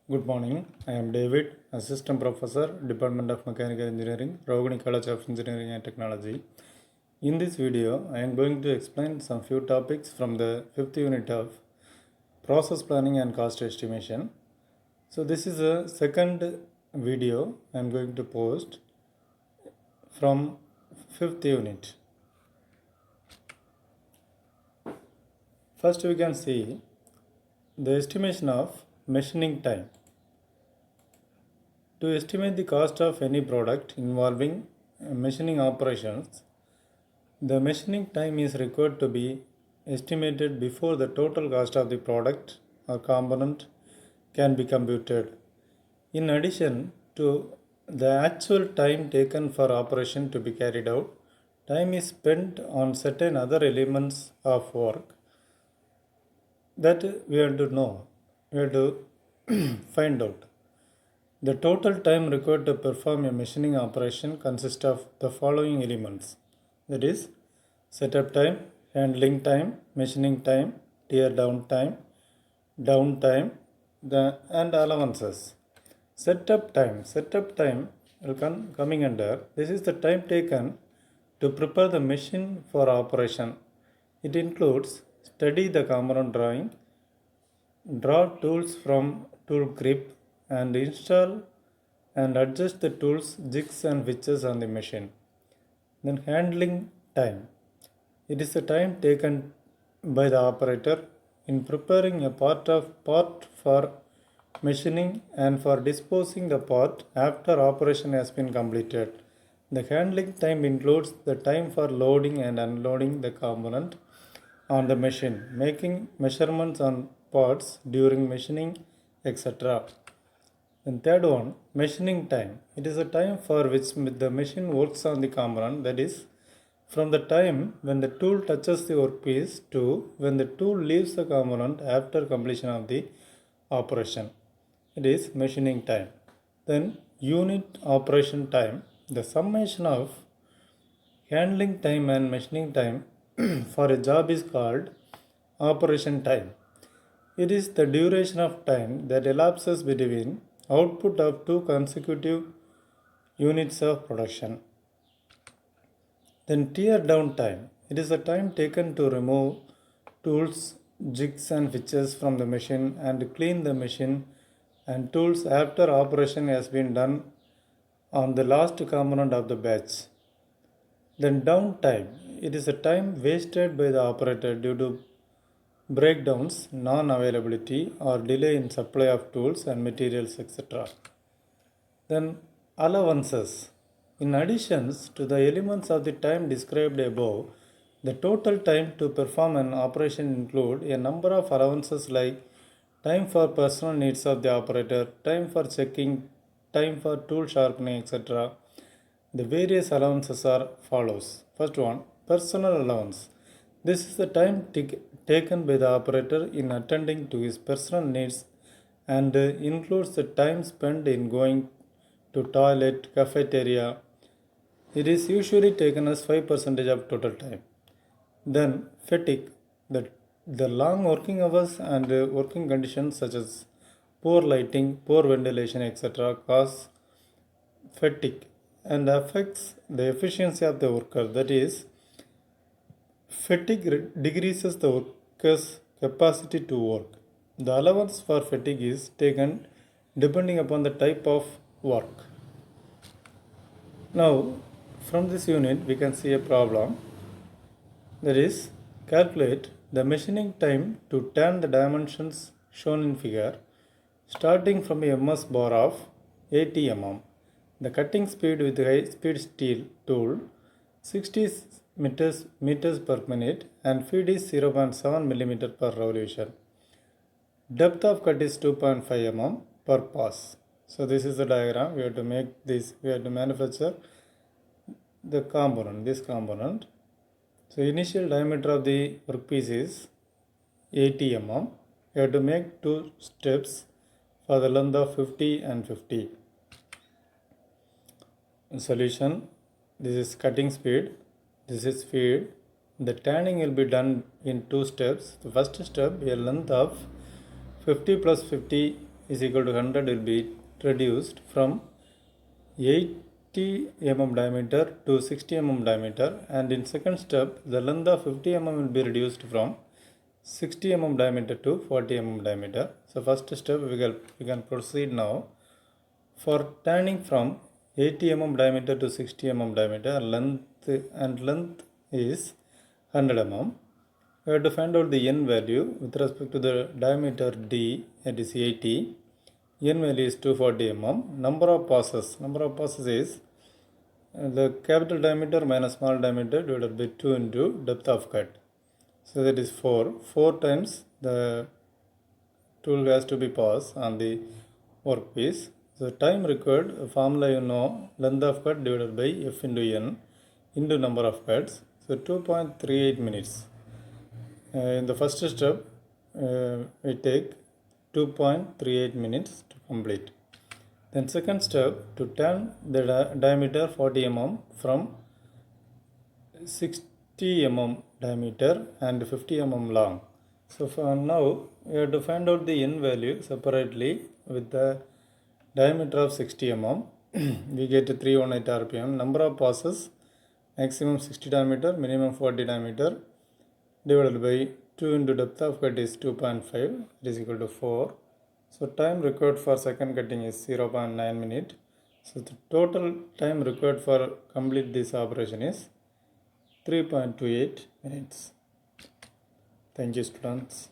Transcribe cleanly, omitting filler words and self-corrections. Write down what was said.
Good morning. I am David, Assistant Professor, Department of Mechanical Engineering, Ravaguni College of Engineering and Technology. In this video, I am going to explain some few topics from the 5th unit of Process Planning and Cost Estimation. So this is a second video I am going to post from 5th unit. First we can see the estimation of machining time. To estimate the cost of any product involving machining operations, the machining time is required to be estimated before the total cost of the product or component can be computed. In addition to the actual time taken for operation to be carried out, time is spent on certain other elements of work that we have to know, we have to find out. The total time required to perform a machining operation consists of the following elements, that is, setup time, handling time, machining time, tear down time, and allowances. Setup time will coming under, this is the time taken to prepare the machine for operation. It includes study the component drawing, draw tools from tool grip, and install and adjust the tools, jigs and witches on the machine. Then handling time. It is the time taken by the operator in preparing a part for machining and for disposing the part after operation has been completed. The handling time includes the time for loading and unloading the component on the machine, making measurements on parts during machining, etc. Then third one, machining time. It is a time for which the machine works on the component, that is, from the time when the tool touches the workpiece to when the tool leaves the component after completion of the operation. It is machining time. Then unit operation time. The summation of handling time and machining time for a job is called operation time. It is the duration of time that elapses between output of two consecutive units of production. Then tear down time. It is the time taken to remove tools, jigs and witches from the machine and clean the machine and tools after operation has been done on the last component of the batch. Then downtime. It is a time wasted by the operator due to breakdowns, non-availability or delay in supply of tools and materials, etc. Then allowances. In addition to the elements of the time described above, the total time to perform an operation include a number of allowances like time for personal needs of the operator, time for checking, time for tool sharpening, etc. The various allowances are follows. First one, personal allowance. This is the time taken by the operator in attending to his personal needs and includes the time spent in going to toilet, cafeteria. It is usually taken as 5% of total time. Then fatigue, the long working hours and working conditions such as poor lighting, poor ventilation, etc. cause fatigue and affects the efficiency of the worker. That is, fatigue decreases the worker's capacity to work. The allowance for fatigue is taken depending upon the type of work. Now, from this unit, we can see a problem. That is, calculate the machining time to tan the dimensions shown in figure, starting from a MS bar of 80 mm. The cutting speed with high speed steel tool 60 meters per minute and feed is 0.7 mm per revolution. Depth of cut is 2.5 mm per pass. So this is the diagram. We have to make this, we have to manufacture the component, this component. So initial diameter of the workpiece is 80 mm. We have to make two steps for the length of 50 and 50. Solution, this is cutting speed, this is feed. The tanning will be done in two steps. The first step, a length of 50 plus 50 is equal to 100 will be reduced from 80 mm diameter to 60 mm diameter, and in second step the length of 50 mm will be reduced from 60 mm diameter to 40 mm diameter. So first step we can proceed now. For turning from 80 mm diameter to 60 mm diameter, length is 100 mm. We have to find out the n value with respect to the diameter d, that is 80. N value is 240 mm. Number of passes is the capital diameter minus small diameter divided by 2 into depth of cut. So that is 4. 4 times the tool has to be passed on the workpiece. So time required, formula you know, length of cut divided by f into n into number of cuts. So 2.38 minutes. In the first step, we take 2.38 minutes to complete. Then second step, to turn the diameter 40 mm from 60 mm diameter and 50 mm long. So for now, we have to find out the n value separately with the diameter of 60 mm. We get 318 rpm. Number of passes, maximum 60 diameter, minimum 40 diameter, divided by 2 into depth of cut is 2.5, it is equal to 4. So time required for second cutting is 0.9 minute. So the total time required for complete this operation is 3.28 minutes. Thank you, students.